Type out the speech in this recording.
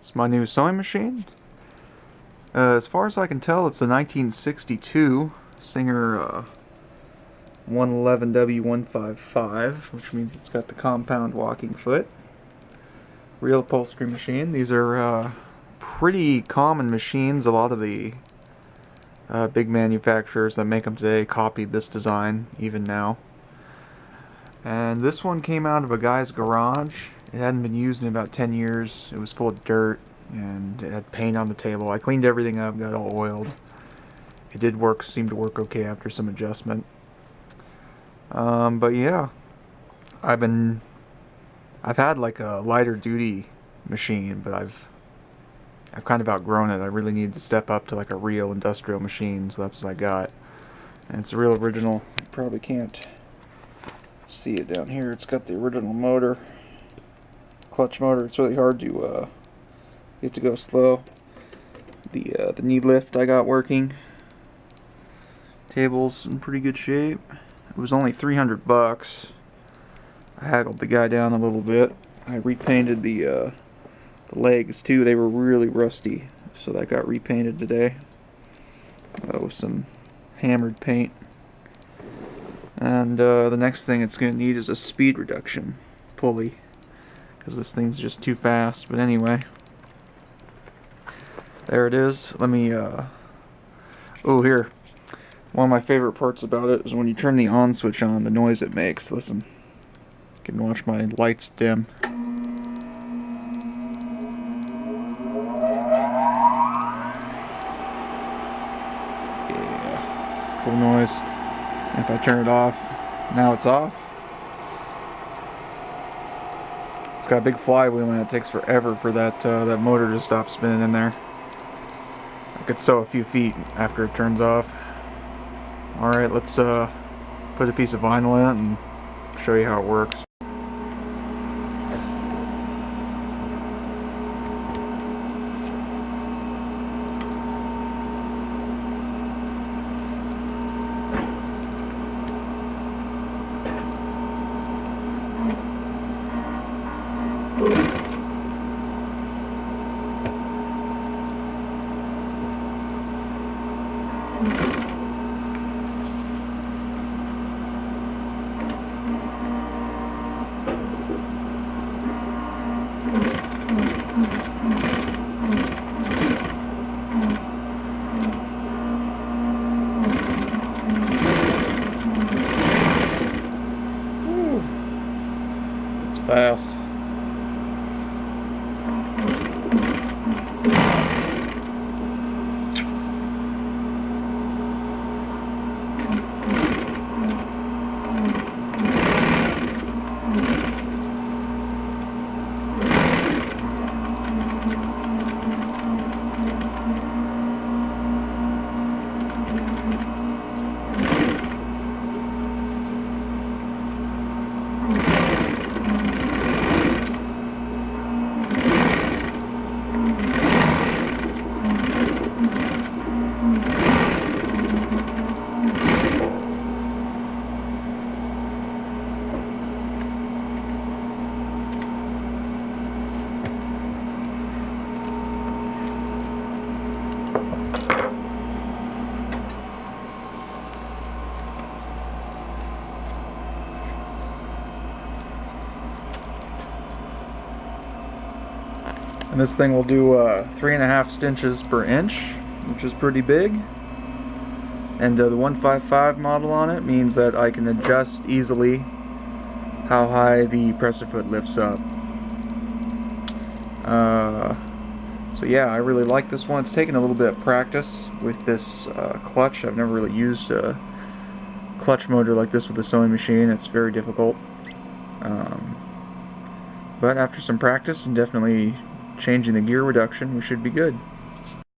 It's my new sewing machine. As far as I can tell, it's a 1962 Singer 111W155, which means it's got the compound walking foot. Real upholstery machine. These are pretty common machines. A lot of the big manufacturers that make them today copied this design, even now. And this one came out of a guy's garage. It hadn't been used in about 10 years. It was full of dirt and it had paint on the table. I cleaned everything up, got all oiled. It did work, seemed to work okay after some adjustment. But yeah, I've had like a lighter duty machine, but I've kind of outgrown it. I really need to step up to like a real industrial machine, so that's what I got. And it's a real original. You probably can't see it down here. It's got the original motor, clutch motor. It's really hard to get to go slow. The knee lift I got working. Table's in pretty good shape. It was only $300. I haggled the guy down a little bit. I repainted the legs too. They were really rusty, so that got repainted today with some hammered paint. And the next thing it's going to need is a speed reduction pulley, because this thing's just too fast. But anyway, there it is. Let me oh, here, one of my favorite parts about it is when you turn the on switch on, the noise it makes. Listen, you can watch my lights dim. Yeah, cool noise. If I turn it off, now it's off. It's got a big flywheel and it takes forever for that motor to stop spinning in there. I could sew a few feet after it turns off. Alright, let's put a piece of vinyl in it and show you how it works. It's fast. And this thing will do 3.5 stitches per inch, which is pretty big. And the 155 model on it means that I can adjust easily how high the presser foot lifts up. So yeah, I really like this one. It's taken a little bit of practice with this clutch. I've never really used a clutch motor like this with a sewing machine. It's very difficult. But after some practice and definitely changing the gear reduction, we should be good.